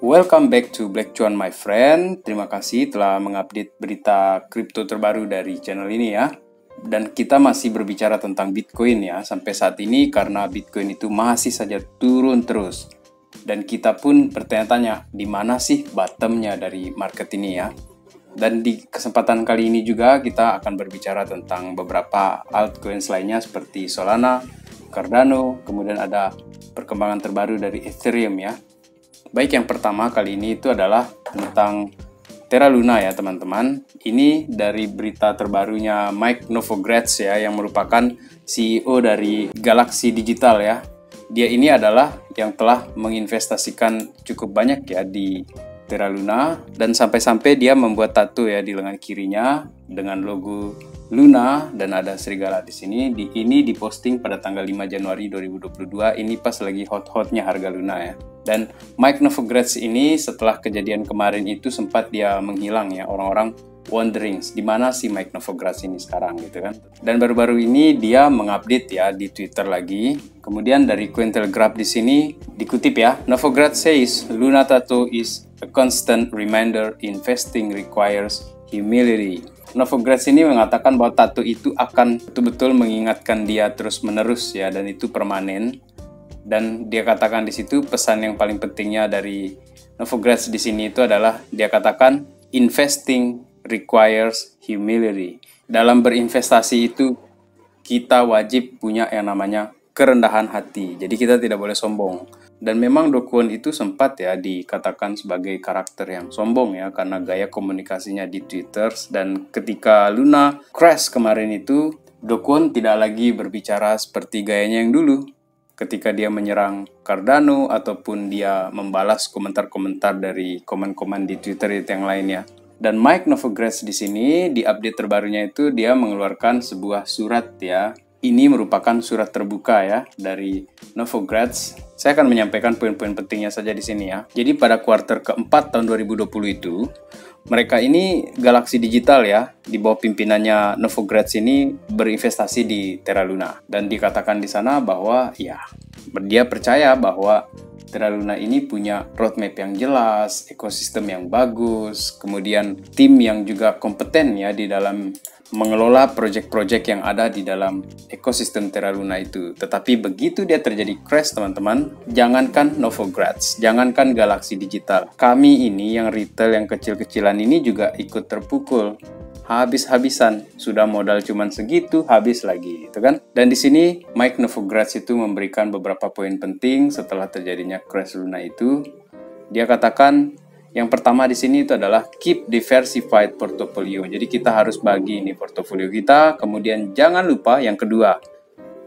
Welcome back to Black Cuan my friend. Terima kasih telah mengupdate berita kripto terbaru dari channel ini ya. Dan kita masih berbicara tentang Bitcoin ya sampai saat ini karena Bitcoin itu masih saja turun terus. Dan kita pun bertanya-tanya di mana sih bottomnya dari market ini ya. Dan di kesempatan kali ini juga kita akan berbicara tentang beberapa altcoins lainnya seperti Solana, Cardano, kemudian ada perkembangan terbaru dari Ethereum ya. Baik, yang pertama kali ini itu adalah tentang Terra Luna ya teman-teman. Ini dari berita terbarunya Mike Novogratz ya, yang merupakan CEO dari Galaxy Digital ya. Dia ini adalah yang telah menginvestasikan cukup banyak ya di Terra Luna, dan sampai-sampai dia membuat tato ya di lengan kirinya dengan logo Luna dan ada serigala di sini. Ini diposting pada tanggal 5 Januari 2022. Ini pas lagi hot-hotnya harga Luna ya. Dan Mike Novogratz ini setelah kejadian kemarin itu sempat dia menghilang ya, orang-orang wondering di mana sih Mike Novogratz ini sekarang gitu kan. Dan baru-baru ini dia mengupdate ya di Twitter lagi. Kemudian dari Cointelegraph di sini dikutip ya, Novogratz says Luna tattoo is a constant reminder investing requires humility. Novogratz ini mengatakan bahwa tato itu akan betul-betul mengingatkan dia terus-menerus ya, dan itu permanen. Dan dia katakan di situ pesan yang paling pentingnya dari Novogratz di sini itu adalah dia katakan investing requires humility. Dalam berinvestasi itu kita wajib punya yang namanya kerendahan hati. Jadi kita tidak boleh sombong. Dan memang Do Kwon itu sempat ya dikatakan sebagai karakter yang sombong ya karena gaya komunikasinya di Twitter. Dan ketika Luna crash kemarin itu, Do Kwon tidak lagi berbicara seperti gayanya yang dulu. Ketika dia menyerang Cardano ataupun dia membalas komentar-komentar dari komen-komen di Twitter itu yang lainnya. Dan Mike Novogratz di sini di update terbarunya itu dia mengeluarkan sebuah surat ya. Ini merupakan surat terbuka ya dari Novogratz. Saya akan menyampaikan poin-poin pentingnya saja di sini ya. Jadi pada kuartal keempat tahun 2020 itu, mereka ini Galaxy Digital ya, di bawah pimpinannya Novogratz ini berinvestasi di Terra Luna. Dan dikatakan di sana bahwa ya, dia percaya bahwa Terra Luna ini punya roadmap yang jelas, ekosistem yang bagus, kemudian tim yang juga kompeten ya di dalam mengelola proyek-proyek yang ada di dalam ekosistem Terra Luna itu. Tetapi begitu dia terjadi crash teman-teman, jangankan Novogratz, jangankan Galaxy Digital, kami ini yang retail yang kecil-kecilan ini juga ikut terpukul. Habis-habisan, sudah modal cuman segitu, habis lagi, gitu kan? Dan di sini Mike Novogratz itu memberikan beberapa poin penting setelah terjadinya crash Luna itu. Dia katakan yang pertama di sini itu adalah keep diversified portfolio. Jadi kita harus bagi ini portofolio kita. Kemudian jangan lupa yang kedua,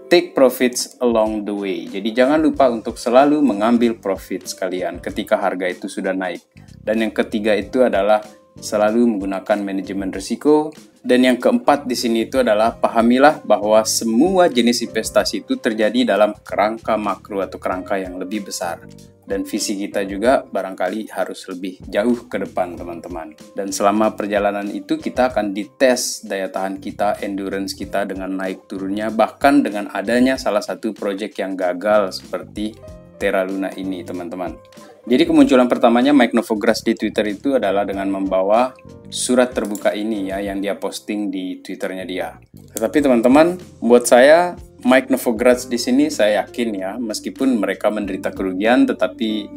take profits along the way. Jadi jangan lupa untuk selalu mengambil profit sekalian ketika harga itu sudah naik. Dan yang ketiga itu adalah selalu menggunakan manajemen risiko. Dan yang keempat di sini itu adalah pahamilah bahwa semua jenis investasi itu terjadi dalam kerangka makro atau kerangka yang lebih besar. Dan visi kita juga barangkali harus lebih jauh ke depan teman-teman. Dan selama perjalanan itu kita akan dites daya tahan kita, endurance kita dengan naik turunnya, bahkan dengan adanya salah satu proyek yang gagal seperti Terra Luna ini teman-teman. Jadi kemunculan pertamanya Mike Novogratz di Twitter itu adalah dengan membawa surat terbuka ini ya yang dia posting di Twitternya dia. Tetapi teman-teman, buat saya Mike Novogratz di sini saya yakin ya, meskipun mereka menderita kerugian, tetapi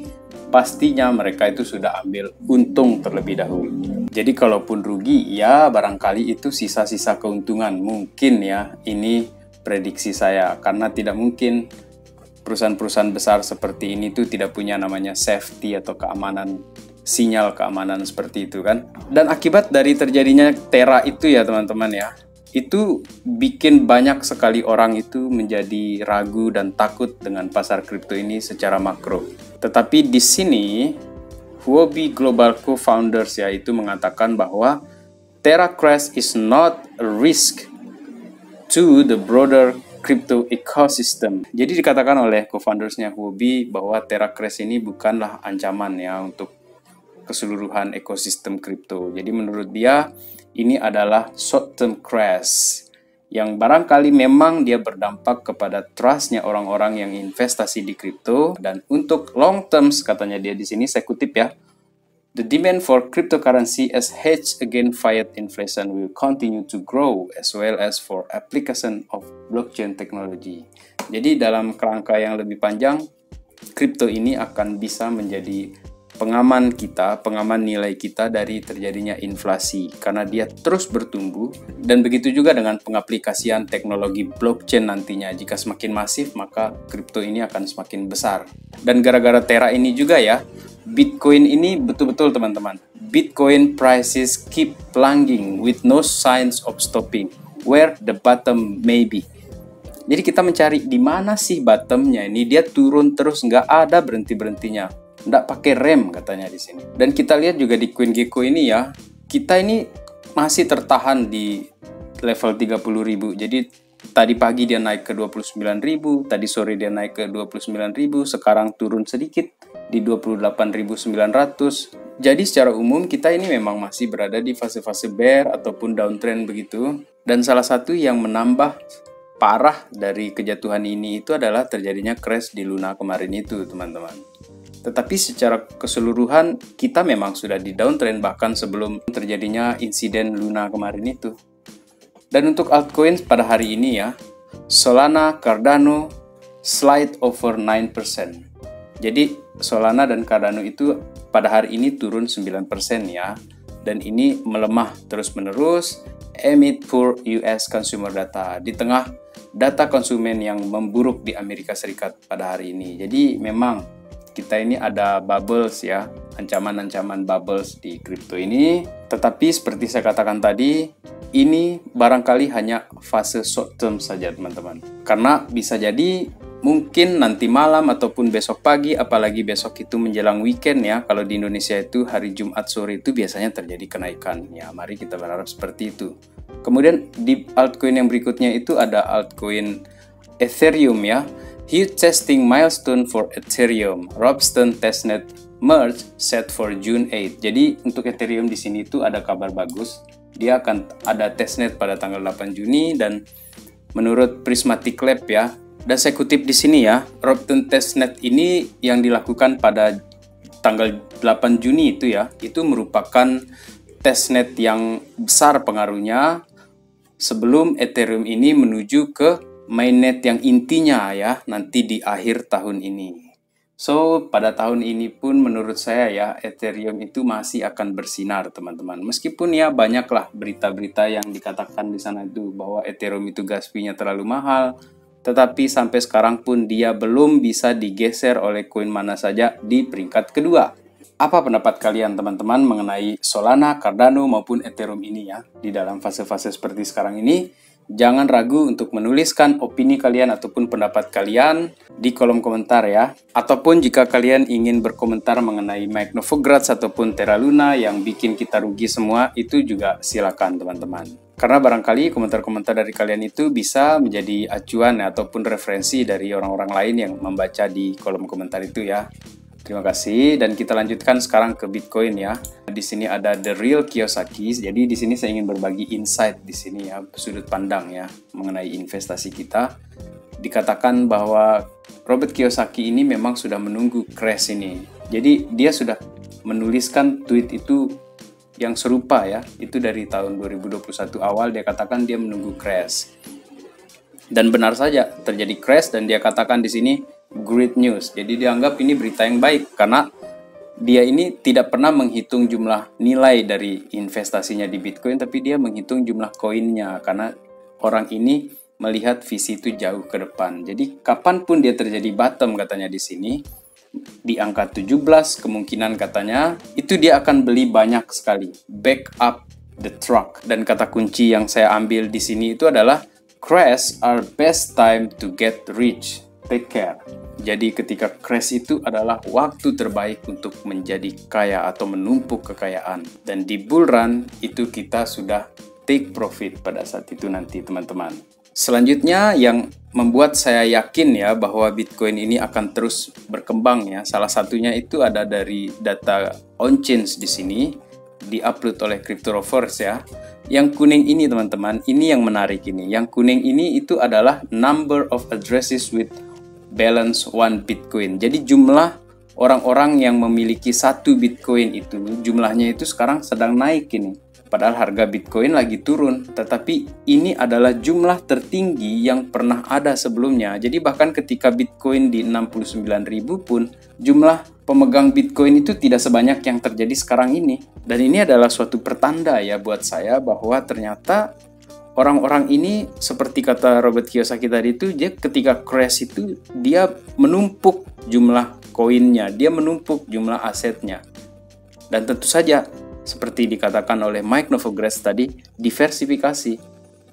pastinya mereka itu sudah ambil untung terlebih dahulu. Jadi kalaupun rugi, ya barangkali itu sisa-sisa keuntungan. Mungkin ya, ini prediksi saya, karena tidak mungkin perusahaan-perusahaan besar seperti ini tuh tidak punya namanya safety atau keamanan, sinyal keamanan seperti itu kan. Dan akibat dari terjadinya Terra itu ya teman-teman ya, itu bikin banyak sekali orang itu menjadi ragu dan takut dengan pasar kripto ini secara makro. Tetapi di sini Huobi Global Co-Founders ya itu mengatakan bahwa Terra crash is not a risk to the broader crypto ecosystem. Jadi dikatakan oleh co-foundersnya Huobi bahwa Terra crash ini bukanlah ancaman ya untuk keseluruhan ekosistem kripto. Jadi menurut dia ini adalah short term crash yang barangkali memang dia berdampak kepada trustnya orang-orang yang investasi di kripto. Dan untuk long terms, katanya dia di sini, saya kutip ya, the demand for cryptocurrency as hedge against fiat inflation will continue to grow as well as for application of blockchain technology. Jadi dalam kerangka yang lebih panjang, kripto ini akan bisa menjadi pengaman kita, pengaman nilai kita dari terjadinya inflasi karena dia terus bertumbuh. Dan begitu juga dengan pengaplikasian teknologi blockchain nantinya. Jika semakin masif, maka kripto ini akan semakin besar. Dan gara-gara Terra ini juga ya, Bitcoin ini betul-betul teman-teman, Bitcoin prices keep plunging with no signs of stopping where the bottom may be. Jadi kita mencari di mana sih bottomnya ini, dia turun terus, nggak ada berhenti-berhentinya. Nggak pakai rem katanya di sini. Dan kita lihat juga di CoinGecko ini ya, kita ini masih tertahan di level 30.000. Jadi tadi pagi dia naik ke 29.000, tadi sore dia naik ke 29.000, sekarang turun sedikit di 28.900. Jadi secara umum kita ini memang masih berada di fase-fase bear ataupun downtrend begitu. Dan salah satu yang menambah parah dari kejatuhan ini itu adalah terjadinya crash di Luna kemarin itu, teman-teman. Tetapi secara keseluruhan kita memang sudah di downtrend bahkan sebelum terjadinya insiden Luna kemarin itu. Dan untuk altcoin pada hari ini ya, Solana, Cardano slide over 9%. Jadi Solana dan Cardano itu pada hari ini turun 9% ya. Dan ini melemah terus-menerus amid poor US consumer data, di tengah data konsumen yang memburuk di Amerika Serikat pada hari ini. Jadi memang kita ini ada bubbles ya, ancaman-ancaman bubbles di kripto ini. Tetapi seperti saya katakan tadi, ini barangkali hanya fase short term saja teman-teman. Karena bisa jadi mungkin nanti malam ataupun besok pagi, apalagi besok itu menjelang weekend ya. Kalau di Indonesia itu hari Jumat sore itu biasanya terjadi kenaikan. Ya, mari kita berharap seperti itu. Kemudian di altcoin yang berikutnya itu ada altcoin Ethereum ya. Huge testing milestone for Ethereum. Ropsten testnet merge set for June 8. Jadi untuk Ethereum di sini itu ada kabar bagus. Dia akan ada testnet pada tanggal 8 Juni dan menurut Prismatic Lab ya. Dan saya kutip di sini ya, Ropsten testnet ini yang dilakukan pada tanggal 8 Juni itu ya, itu merupakan testnet yang besar pengaruhnya sebelum Ethereum ini menuju ke mainnet yang intinya ya nanti di akhir tahun ini. So pada tahun ini pun menurut saya ya Ethereum itu masih akan bersinar teman-teman. Meskipun ya banyaklah berita-berita yang dikatakan di sana itu bahwa Ethereum itu gas fee-nya terlalu mahal, tetapi sampai sekarang pun dia belum bisa digeser oleh koin mana saja di peringkat kedua. Apa pendapat kalian teman-teman mengenai Solana, Cardano maupun Ethereum ini ya di dalam fase-fase seperti sekarang ini? Jangan ragu untuk menuliskan opini kalian ataupun pendapat kalian di kolom komentar ya. Ataupun jika kalian ingin berkomentar mengenai Mike Novogratz ataupun Terra Luna yang bikin kita rugi semua, itu juga silakan teman-teman. Karena barangkali komentar-komentar dari kalian itu bisa menjadi acuan ataupun referensi dari orang-orang lain yang membaca di kolom komentar itu ya. Terima kasih dan kita lanjutkan sekarang ke Bitcoin ya. Di sini ada The Real Kiyosaki. Jadi di sini saya ingin berbagi insight di sini ya, sudut pandang ya mengenai investasi kita. Dikatakan bahwa Robert Kiyosaki ini memang sudah menunggu crash ini. Jadi dia sudah menuliskan tweet itu yang serupa ya. Itu dari tahun 2021 awal dia katakan dia menunggu crash. Dan benar saja terjadi crash dan dia katakan di sini great news. Jadi dianggap ini berita yang baik karena dia ini tidak pernah menghitung jumlah nilai dari investasinya di Bitcoin, tapi dia menghitung jumlah koinnya karena orang ini melihat visi itu jauh ke depan. Jadi kapanpun dia terjadi bottom katanya di sini di angka 17 kemungkinan katanya itu dia akan beli banyak sekali. Back up the truck. Dan kata kunci yang saya ambil di sini itu adalah crash are best time to get rich. Take care. Jadi ketika crash itu adalah waktu terbaik untuk menjadi kaya atau menumpuk kekayaan. Dan di bull run itu kita sudah take profit pada saat itu nanti teman-teman. Selanjutnya yang membuat saya yakin ya bahwa Bitcoin ini akan terus berkembang ya. Salah satunya itu ada dari data on-chain di sini. diupload oleh Cryptorovers ya. Yang kuning ini teman-teman, ini yang menarik ini. Yang kuning ini itu adalah number of addresses with balance 1 Bitcoin. Jadi jumlah orang-orang yang memiliki 1 Bitcoin itu, jumlahnya itu sekarang sedang naik ini. Padahal harga Bitcoin lagi turun, tetapi ini adalah jumlah tertinggi yang pernah ada sebelumnya. Jadi bahkan ketika Bitcoin di 69.000 pun, jumlah pemegang Bitcoin itu tidak sebanyak yang terjadi sekarang ini. Dan ini adalah suatu pertanda ya buat saya bahwa ternyata orang-orang ini seperti kata Robert Kiyosaki tadi itu, dia ketika crash itu dia menumpuk jumlah koinnya, dia menumpuk jumlah asetnya. Dan tentu saja seperti dikatakan oleh Mike Novogratz tadi, diversifikasi.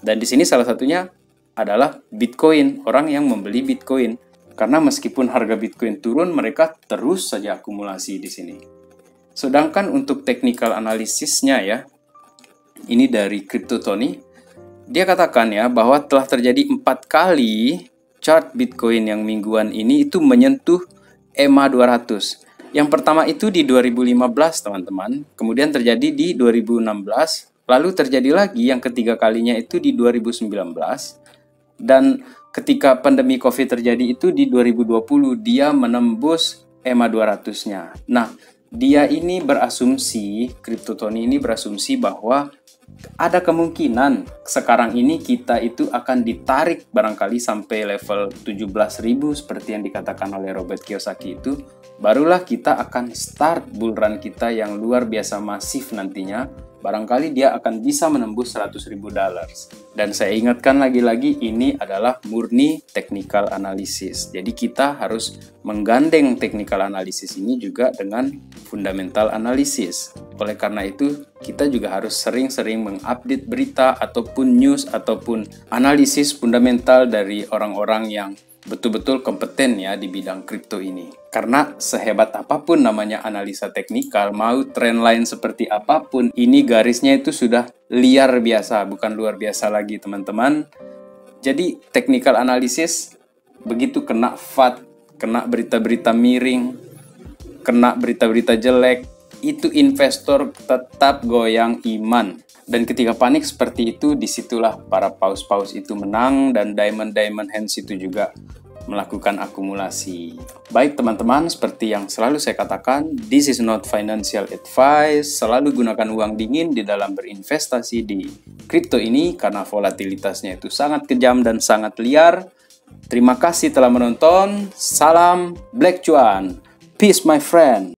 Dan di sini salah satunya adalah Bitcoin, orang yang membeli Bitcoin. Karena meskipun harga Bitcoin turun, mereka terus saja akumulasi di sini. Sedangkan untuk technical analisisnya ya, ini dari Crypto Tony, dia katakan ya bahwa telah terjadi 4 kali chart Bitcoin yang mingguan ini itu menyentuh EMA 200. Yang pertama itu di 2015 teman-teman, kemudian terjadi di 2016, lalu terjadi lagi yang ketiga kalinya itu di 2019, dan ketika pandemi COVID terjadi itu di 2020, dia menembus EMA 200-nya. Nah, dia ini berasumsi, Crypto Tony ini berasumsi bahwa ada kemungkinan sekarang ini kita itu akan ditarik barangkali sampai level 17.000 seperti yang dikatakan oleh Robert Kiyosaki itu, barulah kita akan start bull run kita yang luar biasa masif nantinya. Barangkali dia akan bisa menembus $100.000. Dan saya ingatkan lagi-lagi, ini adalah murni technical analysis. Jadi kita harus menggandeng technical analysis ini juga dengan fundamental analysis. Oleh karena itu, kita juga harus sering-sering mengupdate berita ataupun news ataupun analisis fundamental dari orang-orang yang betul-betul kompeten ya di bidang kripto ini. Karena sehebat apapun namanya analisa teknikal, mau trendline seperti apapun, ini garisnya itu sudah liar biasa, bukan luar biasa lagi teman-teman. Jadi technical analysis begitu kena FUD, kena berita-berita miring, kena berita-berita jelek, itu investor tetap goyang iman. Dan ketika panik seperti itu, disitulah para paus-paus itu menang dan diamond hands itu juga melakukan akumulasi. Baik teman-teman, seperti yang selalu saya katakan, this is not financial advice. Selalu gunakan uang dingin di dalam berinvestasi di kripto ini karena volatilitasnya itu sangat kejam dan sangat liar. Terima kasih telah menonton. Salam Black Cuan. Peace my friend.